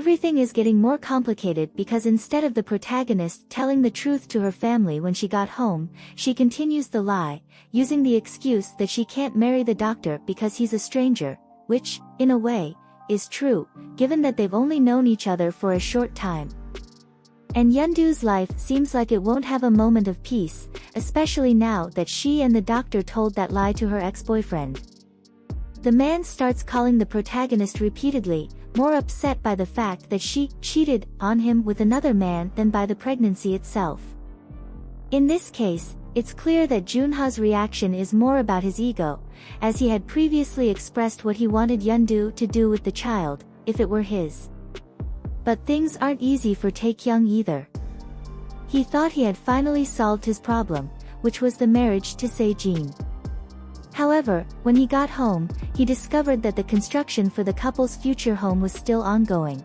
Everything is getting more complicated because instead of the protagonist telling the truth to her family when she got home, she continues the lie, using the excuse that she can't marry the doctor because he's a stranger, which, in a way, is true, given that they've only known each other for a short time. And Yeondu's life seems like it won't have a moment of peace, especially now that she and the doctor told that lie to her ex-boyfriend. The man starts calling the protagonist repeatedly, more upset by the fact that she cheated on him with another man than by the pregnancy itself. In this case, it's clear that Junha's reaction is more about his ego, as he had previously expressed what he wanted Yeondu to do with the child, if it were his. But things aren't easy for Taekyung either. He thought he had finally solved his problem, which was the marriage to Sejin. However, when he got home, he discovered that the construction for the couple's future home was still ongoing.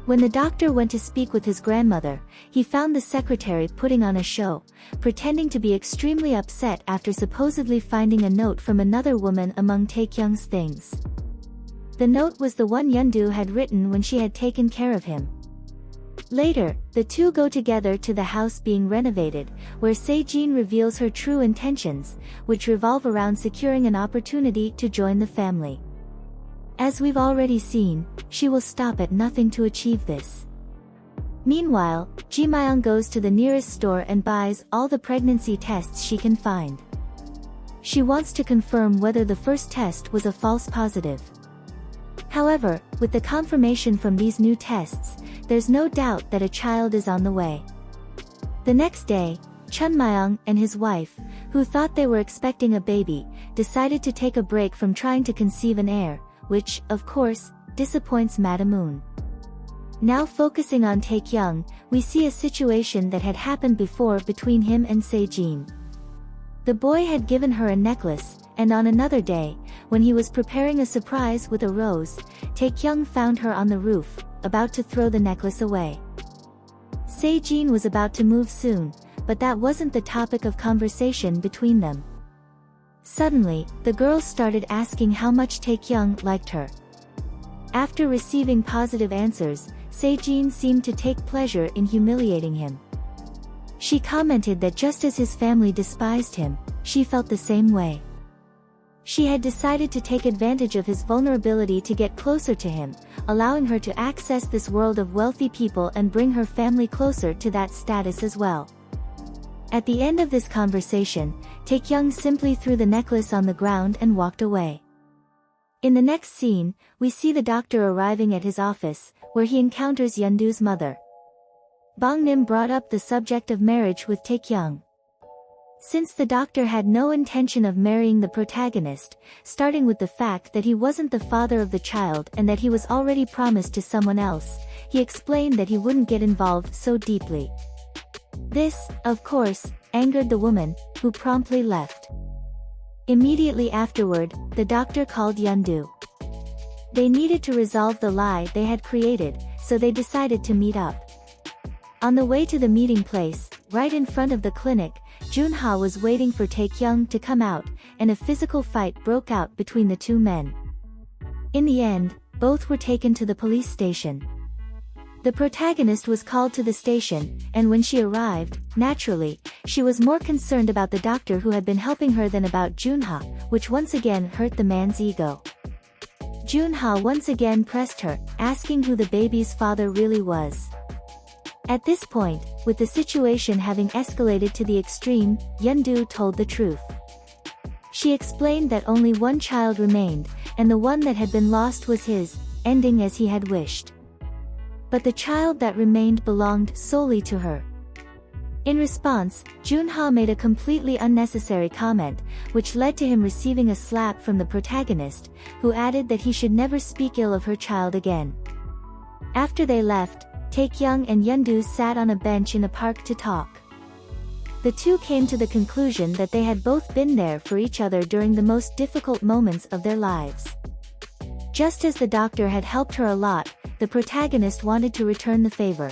When the doctor went to speak with his grandmother, he found the secretary putting on a show, pretending to be extremely upset after supposedly finding a note from another woman among Taekyung's things. The note was the one Yeondu had written when she had taken care of him. Later, the two go together to the house being renovated, where Sejin reveals her true intentions, which revolve around securing an opportunity to join the family. As we've already seen, she will stop at nothing to achieve this. Meanwhile, Ji-myung goes to the nearest store and buys all the pregnancy tests she can find. She wants to confirm whether the first test was a false positive. However, with the confirmation from these new tests, there's no doubt that a child is on the way. The next day, Chun Myung and his wife, who thought they were expecting a baby, decided to take a break from trying to conceive an heir, which, of course, disappoints Madam Moon. Now focusing on Taekyung, we see a situation that had happened before between him and Sejin. The boy had given her a necklace, and on another day, when he was preparing a surprise with a rose, Taekyung found her on the roof, about to throw the necklace away. Sejin was about to move soon, but that wasn't the topic of conversation between them. Suddenly, the girl started asking how much Taekyung liked her. After receiving positive answers, Sejin seemed to take pleasure in humiliating him. She commented that just as his family despised him, she felt the same way. She had decided to take advantage of his vulnerability to get closer to him, allowing her to access this world of wealthy people and bring her family closer to that status as well. At the end of this conversation, Taekyung simply threw the necklace on the ground and walked away. In the next scene, we see the doctor arriving at his office, where he encounters Yeondu's mother. Bong-nim brought up the subject of marriage with Taekyung. Since the doctor had no intention of marrying the protagonist, starting with the fact that he wasn't the father of the child and that he was already promised to someone else, he explained that he wouldn't get involved so deeply. This, of course, angered the woman, who promptly left. Immediately afterward, the doctor called Yeondu. They needed to resolve the lie they had created, so they decided to meet up. On the way to the meeting place, right in front of the clinic, Junha was waiting for Taekyung to come out, and a physical fight broke out between the two men. In the end, both were taken to the police station. The protagonist was called to the station, and when she arrived, naturally, she was more concerned about the doctor who had been helping her than about Junha, which once again hurt the man's ego. Junha once again pressed her, asking who the baby's father really was. At this point, with the situation having escalated to the extreme, Yeondu told the truth. She explained that only one child remained, and the one that had been lost was his, ending as he had wished. But the child that remained belonged solely to her. In response, Junha made a completely unnecessary comment, which led to him receiving a slap from the protagonist, who added that he should never speak ill of her child again. After they left, Taekyung and Yeondu sat on a bench in a park to talk. The two came to the conclusion that they had both been there for each other during the most difficult moments of their lives. Just as the doctor had helped her a lot, the protagonist wanted to return the favor.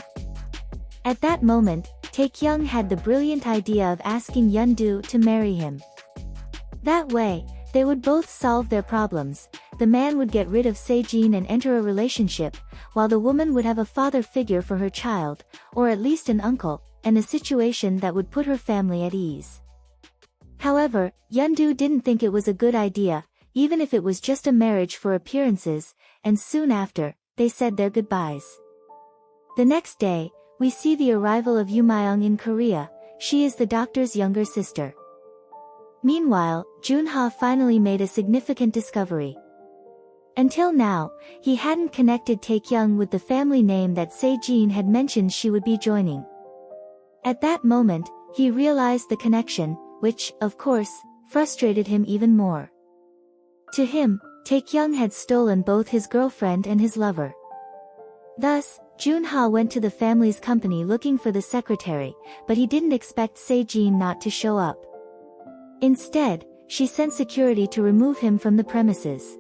At that moment, Taekyung had the brilliant idea of asking Yeondu to marry him. That way, they would both solve their problems, the man would get rid of Se-jin and enter a relationship, while the woman would have a father figure for her child, or at least an uncle, and a situation that would put her family at ease. However, Yeondu didn't think it was a good idea, even if it was just a marriage for appearances, and soon after, they said their goodbyes. The next day, we see the arrival of Yoo-myung in Korea. She is the doctor's younger sister. Meanwhile, Junha finally made a significant discovery. Until now, he hadn't connected Taekyung with the family name that Se-jin had mentioned she would be joining. At that moment, he realized the connection, which, of course, frustrated him even more. To him, Taekyung had stolen both his girlfriend and his lover. Thus, Junha went to the family's company looking for the secretary, but he didn't expect Se-jin not to show up. Instead, she sent security to remove him from the premises.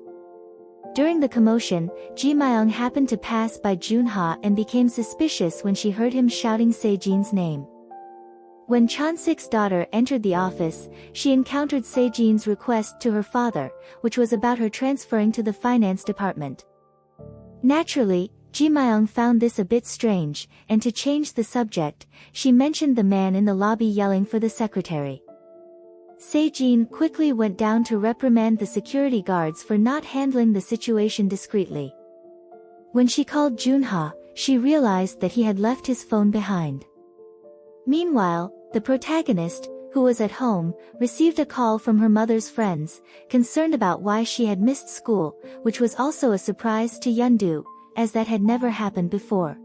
During the commotion, Ji-myung happened to pass by Junha and became suspicious when she heard him shouting Se-jin's name. When Chonsik's daughter entered the office, she encountered Se-jin's request to her father, which was about her transferring to the finance department. Naturally, Ji-myung found this a bit strange, and to change the subject, she mentioned the man in the lobby yelling for the secretary. Se-jin quickly went down to reprimand the security guards for not handling the situation discreetly. When she called Junha, she realized that he had left his phone behind. Meanwhile, the protagonist, who was at home, received a call from her mother's friends, concerned about why she had missed school, which was also a surprise to Yeondu, as that had never happened before.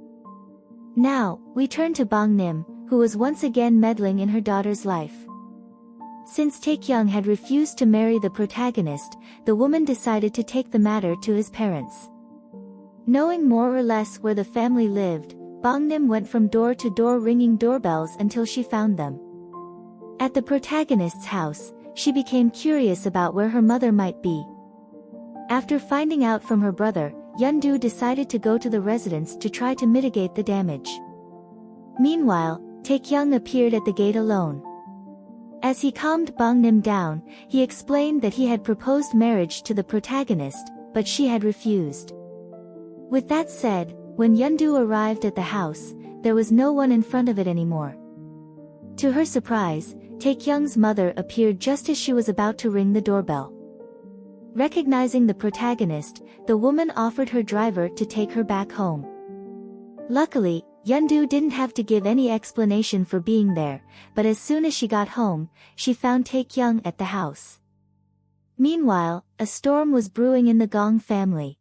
Now, we turn to Bong-nim, who was once again meddling in her daughter's life. Since Taekyung had refused to marry the protagonist, the woman decided to take the matter to his parents. Knowing more or less where the family lived, Bong-nim went from door to door ringing doorbells until she found them. At the protagonist's house, she became curious about where her mother might be. After finding out from her brother, Yeondu decided to go to the residence to try to mitigate the damage. Meanwhile, Taekyung appeared at the gate alone. As he calmed Bong-nim down, he explained that he had proposed marriage to the protagonist, but she had refused. With that said, when Yeondu arrived at the house, there was no one in front of it anymore. To her surprise, Taekyung's mother appeared just as she was about to ring the doorbell. Recognizing the protagonist, the woman offered her driver to take her back home. Luckily, Yeondu didn't have to give any explanation for being there, but as soon as she got home, she found Taekyung at the house. Meanwhile, a storm was brewing in the Gong family.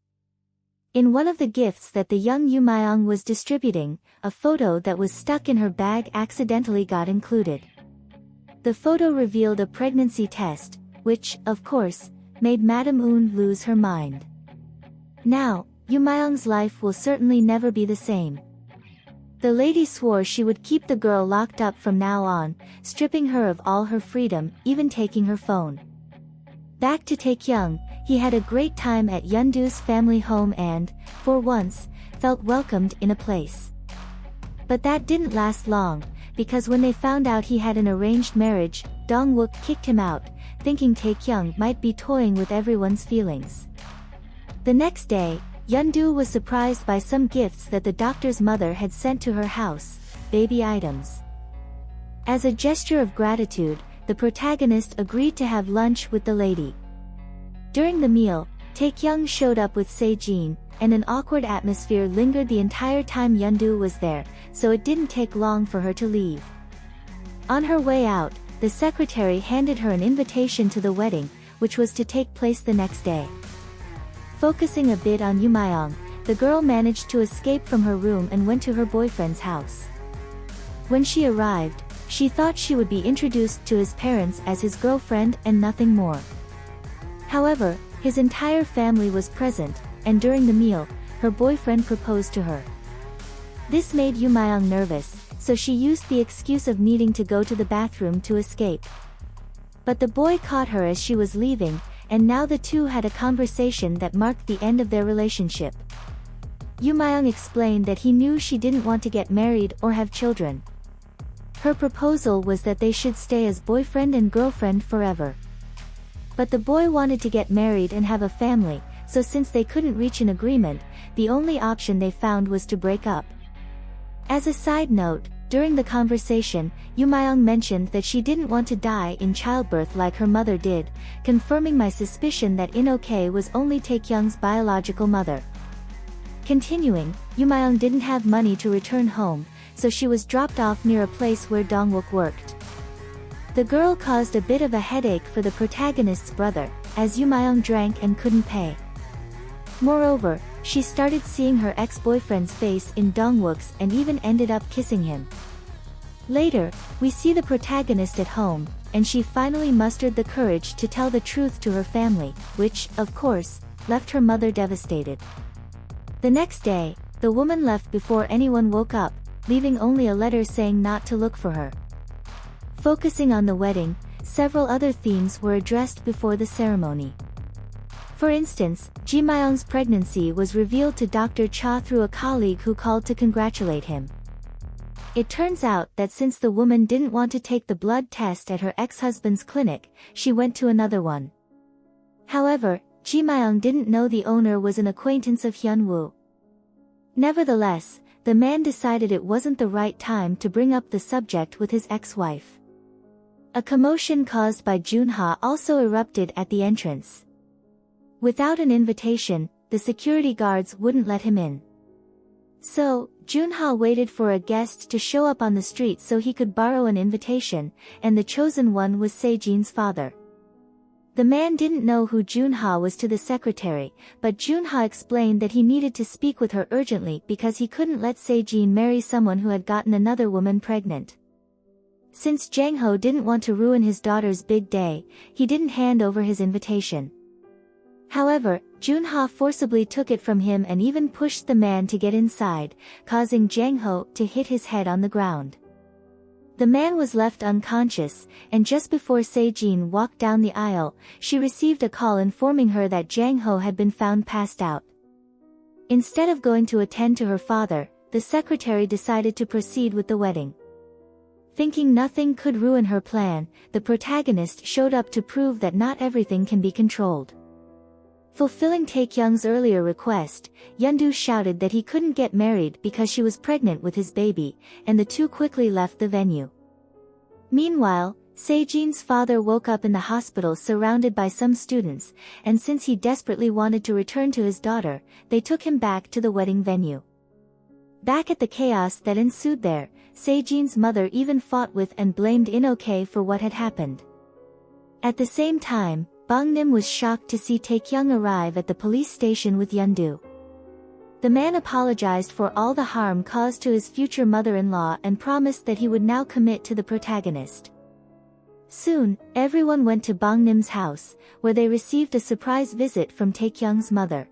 In one of the gifts that the young Yoo-myung was distributing, a photo that was stuck in her bag accidentally got included. The photo revealed a pregnancy test, which, of course, made Madame Eun lose her mind. Now, Yoo-myung's life will certainly never be the same. The lady swore she would keep the girl locked up from now on, stripping her of all her freedom, even taking her phone. Back to Taekyung, he had a great time at Yeondu's family home and, for once, felt welcomed in a place. But that didn't last long, because when they found out he had an arranged marriage, Dong-wook kicked him out, thinking Taekyung might be toying with everyone's feelings. The next day, Yeondu was surprised by some gifts that the doctor's mother had sent to her house, baby items. As a gesture of gratitude, the protagonist agreed to have lunch with the lady. During the meal, Taekyung showed up with Se-jin, and an awkward atmosphere lingered the entire time Yeondu was there, so it didn't take long for her to leave. On her way out, the secretary handed her an invitation to the wedding, which was to take place the next day. Focusing a bit on Yoo-myung, the girl managed to escape from her room and went to her boyfriend's house. When she arrived, she thought she would be introduced to his parents as his girlfriend and nothing more. However, his entire family was present, and during the meal, her boyfriend proposed to her. This made Yoo-myung nervous, so she used the excuse of needing to go to the bathroom to escape. But the boy caught her as she was leaving, and now the two had a conversation that marked the end of their relationship. Yoo-myung explained that he knew she didn't want to get married or have children. Her proposal was that they should stay as boyfriend and girlfriend forever. But the boy wanted to get married and have a family, so since they couldn't reach an agreement, the only option they found was to break up. As a side note, during the conversation, Yumayong mentioned that she didn't want to die in childbirth like her mother did, confirming my suspicion that In-OK was only Taekyung's biological mother. Continuing, Yumayong didn't have money to return home, so she was dropped off near a place where Dongwook worked. The girl caused a bit of a headache for the protagonist's brother, as Yumayong drank and couldn't pay. Moreover, she started seeing her ex-boyfriend's face in Dongwook's and even ended up kissing him. Later, we see the protagonist at home, and she finally mustered the courage to tell the truth to her family, which, of course, left her mother devastated. The next day, the woman left before anyone woke up, leaving only a letter saying not to look for her. Focusing on the wedding, several other themes were addressed before the ceremony. For instance, Jimayong's pregnancy was revealed to Dr. Cha through a colleague who called to congratulate him. It turns out that since the woman didn't want to take the blood test at her ex-husband's clinic, she went to another one. However, Jimayong didn't know the owner was an acquaintance of Hyunwoo. Nevertheless, the man decided it wasn't the right time to bring up the subject with his ex-wife. A commotion caused by Junha also erupted at the entrance. Without an invitation, the security guards wouldn't let him in. So, Junha waited for a guest to show up on the street so he could borrow an invitation, and the chosen one was Sejin's father. The man didn't know who Junha was to the secretary, but Junha explained that he needed to speak with her urgently because he couldn't let Sejin marry someone who had gotten another woman pregnant. Since Jang-ho didn't want to ruin his daughter's big day, he didn't hand over his invitation. However, Junha forcibly took it from him and even pushed the man to get inside, causing Jang-ho to hit his head on the ground. The man was left unconscious, and just before Sejin walked down the aisle, she received a call informing her that Jang-ho had been found passed out. Instead of going to attend to her father, the secretary decided to proceed with the wedding. Thinking nothing could ruin her plan, the protagonist showed up to prove that not everything can be controlled. Fulfilling Taekyung's earlier request, Yeondu shouted that he couldn't get married because she was pregnant with his baby, and the two quickly left the venue. Meanwhile, Sejin's father woke up in the hospital surrounded by some students, and since he desperately wanted to return to his daughter, they took him back to the wedding venue. Back at the chaos that ensued there, Sejin's mother even fought with and blamed In-OK for what had happened. At the same time, Bangnim was shocked to see Taekyung arrive at the police station with Yeondu. The man apologized for all the harm caused to his future mother-in-law and promised that he would now commit to the protagonist. Soon, everyone went to Bangnim's house, where they received a surprise visit from Taekyung's mother.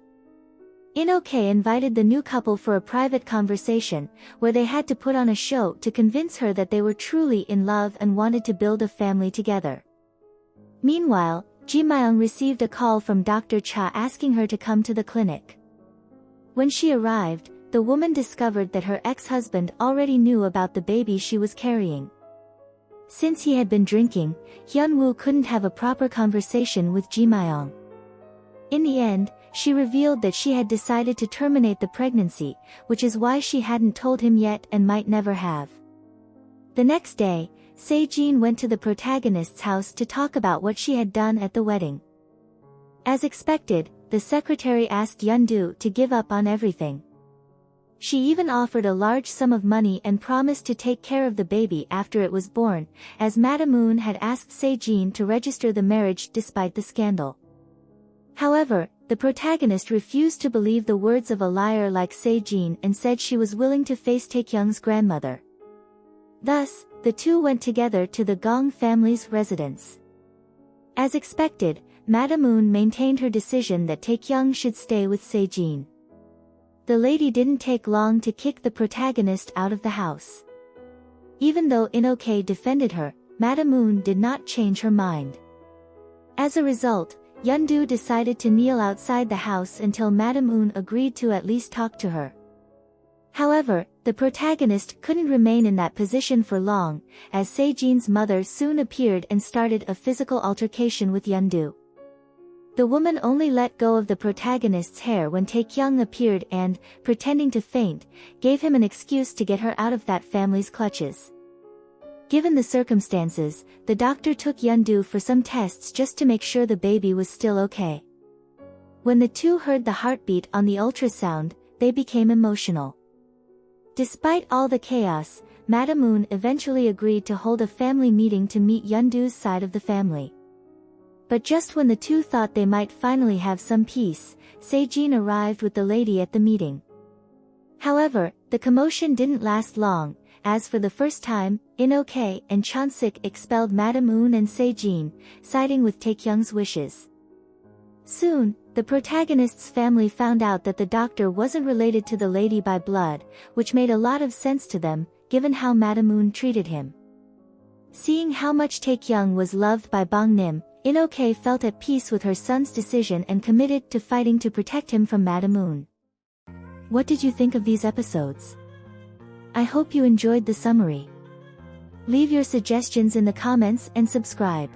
In-OK invited the new couple for a private conversation, where they had to put on a show to convince her that they were truly in love and wanted to build a family together. Meanwhile, Jimayong received a call from Dr. Cha asking her to come to the clinic. When she arrived, the woman discovered that her ex-husband already knew about the baby she was carrying. Since he had been drinking, Hyunwoo couldn't have a proper conversation with Jimayong. In the end, she revealed that she had decided to terminate the pregnancy, which is why she hadn't told him yet and might never have. The next day, Sejin went to the protagonist's house to talk about what she had done at the wedding. As expected, the secretary asked Yeondu to give up on everything. She even offered a large sum of money and promised to take care of the baby after it was born, as Madam Moon had asked Sejin to register the marriage despite the scandal. However, the protagonist refused to believe the words of a liar like Sejin and said she was willing to face Taekyung's grandmother. Thus, the two went together to the Gong family's residence. As expected, Madam Moon maintained her decision that Taekyung should stay with Sejin. The lady didn't take long to kick the protagonist out of the house. Even though In-OK defended her, Madam Moon did not change her mind. As a result, Yeondu decided to kneel outside the house until Madam Moon agreed to at least talk to her. However, the protagonist couldn't remain in that position for long, as Sejin's mother soon appeared and started a physical altercation with Yeondu. The woman only let go of the protagonist's hair when Taekyung appeared and, pretending to faint, gave him an excuse to get her out of that family's clutches. Given the circumstances, the doctor took Yeondu for some tests just to make sure the baby was still okay. When the two heard the heartbeat on the ultrasound, they became emotional. Despite all the chaos, Madam Moon eventually agreed to hold a family meeting to meet Yeondu's side of the family. But just when the two thought they might finally have some peace, Sejin arrived with the lady at the meeting. However, the commotion didn't last long, as for the first time, In-ok and Chonsik expelled Madam Moon and Sejin, siding with Taekyung's wishes. Soon, the protagonist's family found out that the doctor wasn't related to the lady by blood, which made a lot of sense to them, given how Madam Moon treated him. Seeing how much Taekyung was loved by Bangnim, In-ok felt at peace with her son's decision and committed to fighting to protect him from Madam Moon. What did you think of these episodes? I hope you enjoyed the summary. Leave your suggestions in the comments and subscribe.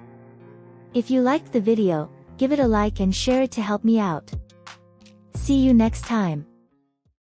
If you liked the video, give it a like and share it to help me out. See you next time.